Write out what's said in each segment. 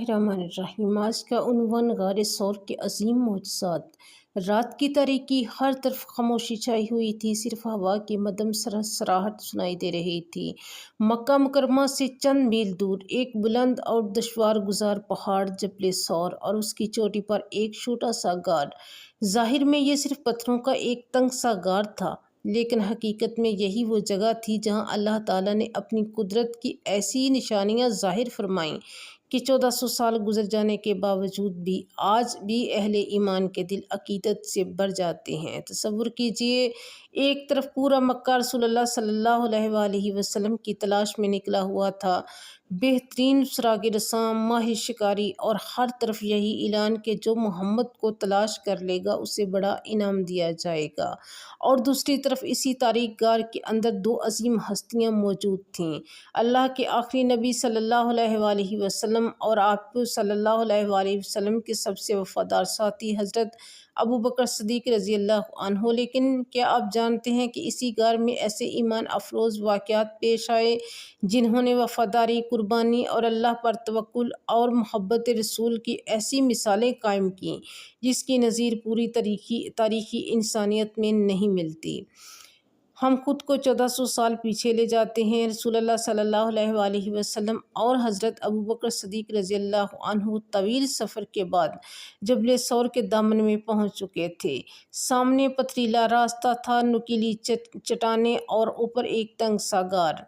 बिस्मिल्लाहिर्रहमानिर्रहीम। आज का उन्वान गारे सौर के अजीम मोजज़ात। रात की तारीकी, हर तरफ खामोशी छाई हुई थी, सिर्फ हवा की मदम सराहट सुनाई दे रही थी। मक्का मुकर्रमा से चंद मील दूर एक बुलंद और दुश्वार गुजार पहाड़ जबल सौर और उसकी चोटी पर एक छोटा सा गार। जाहिर में ये सिर्फ पत्थरों का एक तंग सा गार था, लेकिन हकीकत में यही वो जगह थी जहां अल्लाह ताला ने अपनी कुदरत की ऐसी निशानियां जाहिर फरमाईं कि 1400 साल गुजर जाने के बावजूद भी आज भी अहले ईमान के दिल अकीदत से भर जाते हैं। तसव्वुर कीजिए, एक तरफ पूरा मक्का रसूलुल्लाह सल्लल्लाहु अलैहि वसल्लम की तलाश में निकला हुआ था, बेहतरीन सुराग रसाम, माहिर शिकारी, और हर तरफ यही ऐलान कि जो मोहम्मद को तलाश कर लेगा उसे बड़ा इनाम दिया जाएगा। और दूसरी तरफ इसी तारीक गार के अंदर दो अजीम हस्तियां मौजूद थीं, अल्लाह के आखिरी नबी सल्लल्लाहु अलैहि वसल्लम और आप सल्लल्लाहु अलैहि वसल्लम के सबसे वफादार साथी हज़रत अबू बकर सदीक रज़ी अल्लाह अन्हो। लेकिन क्या आप जानते हैं कि इसी गार में ऐसे ईमान अफरोज़ वाक़यात पेश आए जिन्होंने वफादारी, कुर्बानी और अल्लाह पर तवक्कुल और मोहब्बत रसूल की ऐसी मिसालें कायम की जिसकी नज़ीर पूरी तारीख़ी इंसानियत में नहीं मिलती। हम खुद को 1400 साल पीछे ले जाते हैं। रसूलुल्लाह सल्लल्लाहु अलैहि वसल्लम और हज़रत अबू बकर सदीक रज़ी अल्लाह अन्हु तवील सफ़र के बाद जबल सौर के दामन में पहुंच चुके थे। सामने पथरीला रास्ता था, नुकीली चट्टानें और ऊपर एक तंग सा गार।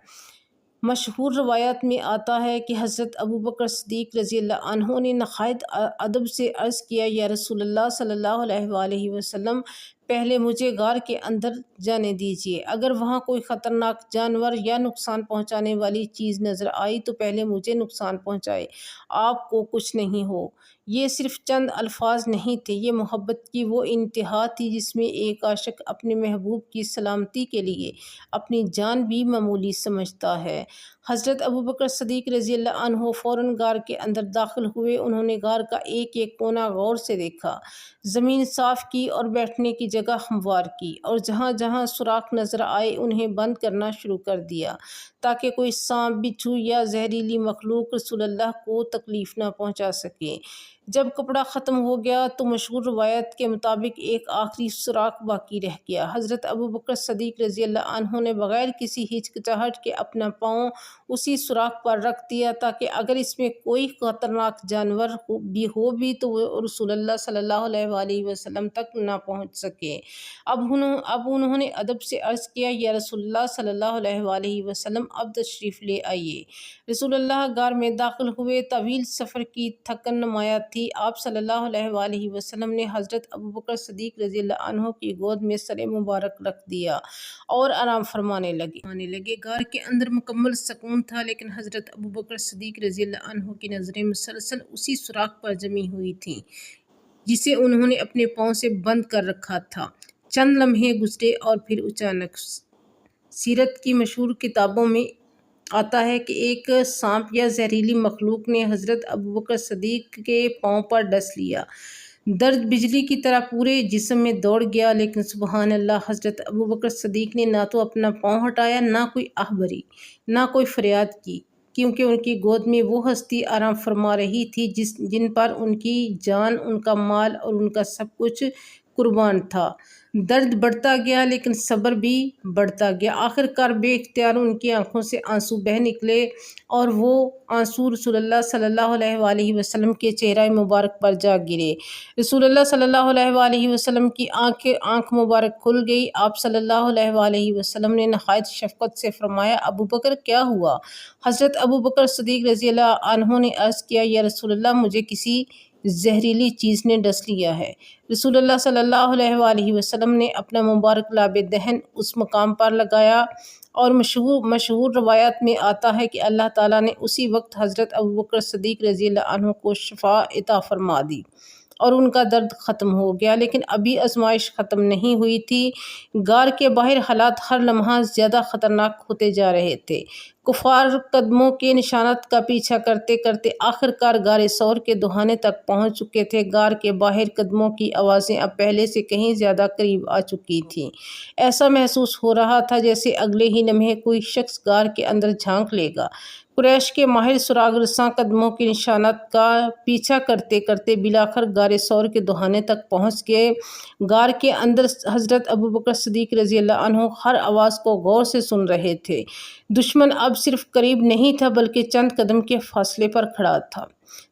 मशहूर रवायत में आता है कि हज़रत अबू बकर सदीक रज़ी अल्लाह अन्हु ने नहायत अदब से अर्ज़ किया, या रसूलुल्लाह सल्लल्लाहु अलैहि वसल्लम, पहले मुझे गार के अंदर जाने दीजिए। अगर वहाँ कोई ख़तरनाक जानवर या नुकसान पहुँचाने वाली चीज़ नज़र आई तो पहले मुझे नुकसान पहुँचाए, आपको कुछ नहीं हो। ये सिर्फ चंद अल्फाज नहीं थे, ये मोहब्बत की वो इंतहा थी जिसमें एक आशिक अपने महबूब की सलामती के लिए अपनी जान भी मामूली समझता है। हज़रत अबू बकर सदीक रज़ी अल्लाह अन्हु फ़ौरन गार के अंदर दाखिल हुए। उन्होंने गार का एक एक कोना गौर से देखा, ज़मीन साफ़ की और बैठने की जगह हमवार की, और जहाँ जहाँ सुराख नज़र आए उन्हें बंद करना शुरू कर दिया ताकि कोई सांप, बिच्छू या जहरीली मखलूक रसूलुल्लाह को तकलीफ़ न पहुँचा सके। जब कपड़ा ख़त्म हो गया तो मशहूर रवायत के मुताबिक एक आखिरी सुराख बाकी रह गया। हज़रत अबू बकर सदीक रज़ी अल्लाह अन्हु ने बग़ैर किसी हिचकिचाहट के अपना पाँव उसी सुराख पर रख दिया ताकि अगर इसमें कोई ख़तरनाक जानवर हो भी तो वो रसूलुल्लाह सल्लल्लाहु अलैहि वसल्लम तक ना पहुँच सके। अब उन्होंने अदब से अर्ज़ किया, या रसूलुल्लाह सल्लल्लाहु अलैहि वसल्लम, अब तशरीफ़ ले आइए। रसूलुल्लाह गार में दाखिल हुए। तवील सफ़र की थकन नुमाया थी। आप सल्लल्लाहु अलैहि वसल्लम ने हज़रत अबू बकर सदीक रज़ी अल्लाह अन्हु की गोद में सर मुबारक रख दिया और आराम फरमाने लगे। गार के अंदर मुकम्मल सुकून था, लेकिन हज़रत अबू बकर सदीक रज़ी अल्लाह अन्हु की नज़रें मुसलसल उसी सुराख पर जमी हुई थीं जिसे उन्होंने अपने पाँव से बंद कर रखा था। चंद लम्हे गुजरे और फिर अचानक सीरत की मशहूर किताबों में आता है कि एक सांप या जहरीली मखलूक ने हज़रत अबू बकर सदीक के पाँव पर डस लिया। दर्द बिजली की तरह पूरे जिस्म में दौड़ गया, लेकिन सुबहान अल्लाह, हज़रत अबू बकर सदीक ने ना तो अपना पाँव हटाया, ना कोई आह भरी, ना कोई फरियाद की, क्योंकि उनकी गोद में वो हस्ती आराम फरमा रही थी जिन पर उनकी जान, उनका माल और उनका सब कुछ कुर्बान था। दर्द बढ़ता गया, लेकिन सब्र भी बढ़ता गया। आखिरकार बेइख्तियार उनकी आंखों से आंसू बह निकले और वो आंसू रसूलुल्लाह सल्लल्लाहु अलैहि वसल्लम के चेहरा मुबारक पर जा गिरे। रसूलुल्लाह सल्लल्लाहु अलैहि वसल्लम की आंख मुबारक खुल गई। आप सल्लल्लाहु अलैहि वसल्लम ने नहायत शफ़क़त से फरमाया, अबू बकर, क्या हुआ? हज़रत अबू बकर सदीक रज़ी अल्लाह अन्हु ने अर्ज़ किया, या रसूलुल्लाह, मुझे किसी जहरीली चीज़ ने डस लिया है। रसूलुल्लाह सल्लल्लाहु अलैहि वसल्लम ने अपना मुबारक लाबे दहन उस मकाम पर लगाया, और मशहूर रवायत में आता है कि अल्लाह ताला ने उसी वक्त हज़रत अबू बकर सदीक रज़ी अल्लाह अन्हु को शिफा अता फरमा दी और उनका दर्द ख़त्म हो गया। लेकिन अभी आजमाइश ख़त्म नहीं हुई थी। गार के बाहर हालात हर लम्हा ज़्यादा ख़तरनाक होते जा रहे थे। کفار قدموں کے نشانات کا پیچھا کرتے کرتے آخر کار غار ثور کے دہانے تک پہنچ چکے تھے۔ غار کے باہر قدموں کی آوازیں اب پہلے سے کہیں زیادہ قریب آ چکی تھیں۔ ایسا محسوس ہو رہا تھا جیسے اگلے ہی لمحے کوئی شخص غار کے اندر جھانک لے گا۔ قریش کے ماہر سراغ رساں قدموں کے نشانات کا پیچھا کرتے کرتے بالآخر غار ثور کے دہانے تک پہنچ گئے۔ غار کے اندر حضرت ابوبکر صدیق رضی اللہ عنہ ہر آواز کو غور سے سن رہے تھے۔ دشمن اب صرف قریب نہیں تھا بلکہ چند قدم کے فاصلے پر کھڑا تھا۔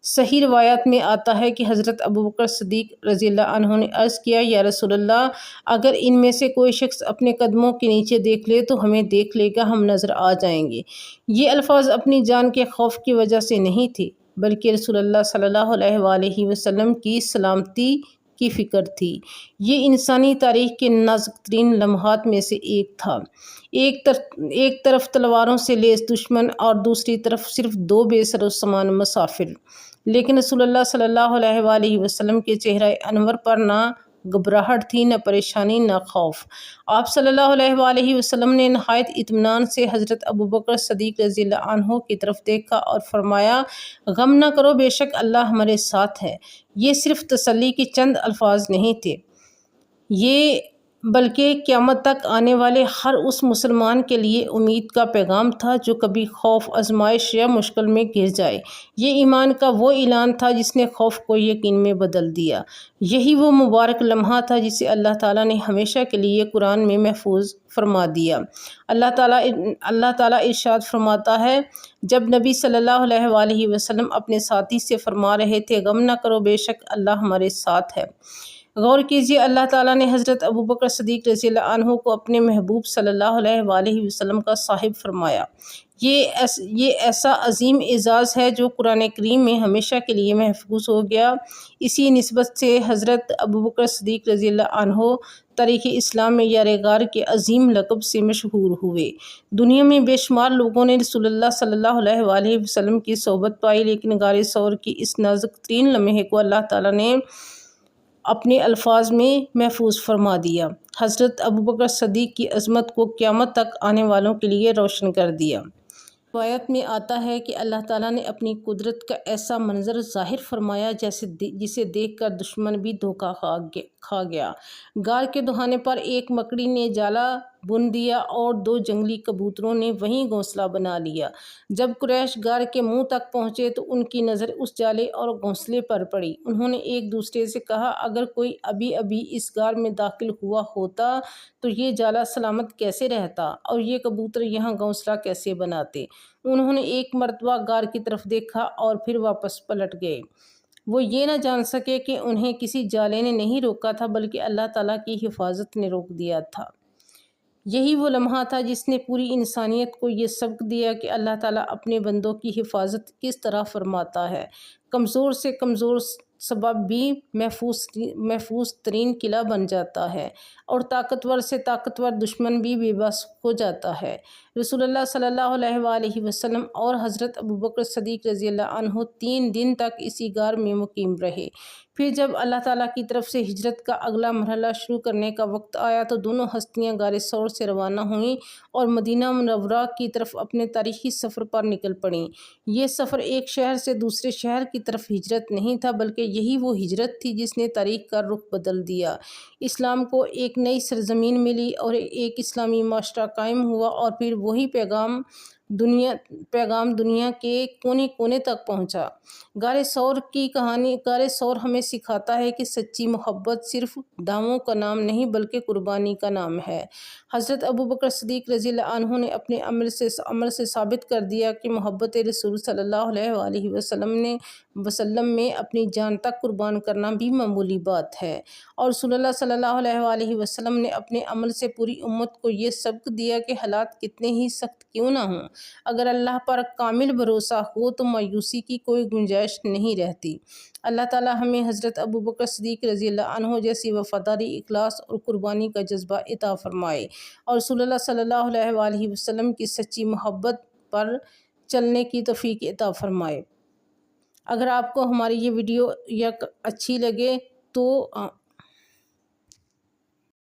صحیح روایات میں آتا ہے کہ حضرت ابوبکر صدیق رضی اللہ عنہ نے عرض کیا، یا رسول اللہ، اگر ان میں سے کوئی شخص اپنے قدموں کے نیچے دیکھ لے تو ہمیں دیکھ لے گا، ہم نظر آ جائیں گے۔ یہ الفاظ اپنی جان کے خوف کی وجہ سے نہیں تھے بلکہ رسول اللہ صلی اللہ علیہ وآلہ وسلم کی سلامتی کی فکر تھی۔ یہ انسانی تاریخ کے نازک ترین لمحات میں سے ایک تھا۔ ایک طرف تلواروں سے لیس دشمن اور دوسری طرف صرف دو بے سر و سامان مسافر، لیکن رسول اللہ صلی اللہ علیہ وآلہ وسلم کے چہرہ انور پر نہ گھبراہٹ تھی، نہ پریشانی، نہ خوف۔ آپ صلی اللہ علیہ وآلہ وسلم نے نہایت اطمینان سے حضرت ابوبکر صدیق رضی اللہ عنہ کی طرف دیکھا اور فرمایا، غم نہ کرو، بے شک اللہ ہمارے ساتھ ہے۔ یہ صرف تسلی کے چند الفاظ نہیں تھے، یہ بلکہ قیامت تک آنے والے ہر اس مسلمان کے لیے امید کا پیغام تھا جو کبھی خوف، آزمائش یا مشکل میں گر جائے۔ یہ ایمان کا وہ اعلان تھا جس نے خوف کو یقین میں بدل دیا۔ یہی وہ مبارک لمحہ تھا جسے اللہ تعالیٰ نے ہمیشہ کے لیے قرآن میں محفوظ فرما دیا۔ اللہ تعالیٰ ارشاد فرماتا ہے، جب نبی صلی اللہ علیہ وآلہ وسلم اپنے ساتھی سے فرما رہے تھے، غم نہ کرو، بے شک اللہ ہمارے ساتھ ہے۔ غور کیجیے، اللہ تعالیٰ نے حضرت ابوبکر صدیق رضی اللہ عنہ کو اپنے محبوب صلی اللہ علیہ وآلہ وسلم کا صاحب فرمایا۔ یہ ایسا عظیم اعزاز ہے جو قرآن کریم میں ہمیشہ کے لیے محفوظ ہو گیا۔ اسی نسبت سے حضرت ابوبکر صدیق رضی اللہ عنہ تاریخ اسلام میں یار غار کے عظیم لقب سے مشہور ہوئے۔ دنیا میں بے شمار لوگوں نے رسول اللہ صلی اللہ علیہ وآلہ وسلم کی صحبت پائی، لیکن غار ثور کی اس نازک ترین لمحے کو اللہ تعالیٰ نے اپنے الفاظ میں محفوظ فرما دیا، حضرت ابوبکر صدیق کی عظمت کو قیامت تک آنے والوں کے لیے روشن کر دیا۔ روایت میں آتا ہے کہ اللہ تعالیٰ نے اپنی قدرت کا ایسا منظر ظاہر فرمایا جسے دیکھ کر دشمن بھی دھوکہ کھا گیا۔ غار کے دہانے پر ایک مکڑی نے جالا بن دیا اور دو جنگلی کبوتروں نے وہیں گھونسلہ بنا لیا۔ جب قریش غار کے منہ تک پہنچے تو ان کی نظر اس جالے اور گھونسلے پر پڑی۔ انہوں نے ایک دوسرے سے کہا، اگر کوئی ابھی اس غار میں داخل ہوا ہوتا تو یہ جالا سلامت کیسے رہتا اور یہ کبوتر یہاں گھونسلہ کیسے بناتے؟ انہوں نے ایک مرتبہ غار کی طرف دیکھا اور پھر واپس پلٹ گئے۔ وہ یہ نہ جان سکے کہ انہیں کسی جالے نے نہیں روکا تھا بلکہ اللہ تعالیٰ کی حفاظت نے روک دیا تھا۔ یہی وہ لمحہ تھا جس نے پوری انسانیت کو یہ سبق دیا کہ اللہ تعالیٰ اپنے بندوں کی حفاظت کس طرح فرماتا ہے۔ کمزور سے کمزور سبب بھی محفوظ ترین قلعہ بن جاتا ہے اور طاقتور سے طاقتور دشمن بھی بے بس ہو جاتا ہے۔ رسول اللہ صلی اللہ علیہ وآلہ وسلم اور حضرت ابوبکر صدیق رضی اللہ عنہ 3 دن تک اسی غار میں مقیم رہے۔ پھر جب اللہ تعالیٰ کی طرف سے ہجرت کا اگلا مرحلہ شروع کرنے کا وقت آیا تو دونوں ہستیاں غار ثور سے روانہ ہوئیں اور مدینہ منورہ کی طرف اپنے تاریخی سفر پر نکل پڑیں۔ یہ سفر ایک شہر سے دوسرے شہر کی طرف ہجرت نہیں تھا بلکہ یہی وہ ہجرت تھی جس نے تاریخ کا رخ بدل دیا۔ اسلام کو ایک نئی سرزمین ملی اور ایک اسلامی معاشرہ قائم ہوا اور پھر وہی پیغام دنیا کے کونے کونے تک پہنچا۔ غار ثور کی کہانی غار ثور ہمیں سکھاتا ہے کہ سچی محبت صرف دعووں کا نام نہیں بلکہ قربانی کا نام ہے۔ حضرت ابوبکر صدیق رضی اللہ عنہ نے اپنے عمل سے ثابت کر دیا کہ محبت رسول صلی اللہ علیہ وآلہ وسلم میں اپنی جان تک قربان کرنا بھی معمولی بات ہے، اور رسول اللہ صلی اللہ علیہ وآلہ وسلم نے اپنے عمل سے پوری امت کو یہ سبق دیا کہ حالات کتنے ہی سخت کیوں نہ ہوں، اگر اللہ پر کامل بھروسہ ہو تو مایوسی کی کوئی گنجائش نہیں رہتی۔ اللہ تعالیٰ ہمیں حضرت ابوبکر صدیق رضی اللہ عنہ جیسی وفاداری، اخلاص اور قربانی کا جذبہ عطا فرمائے اور رسول اللہ صلی اللہ علیہ وآلہ وسلم کی سچی محبت پر چلنے کی توفیق عطا فرمائے۔ اگر آپ کو ہماری یہ ویڈیو اچھی لگے تو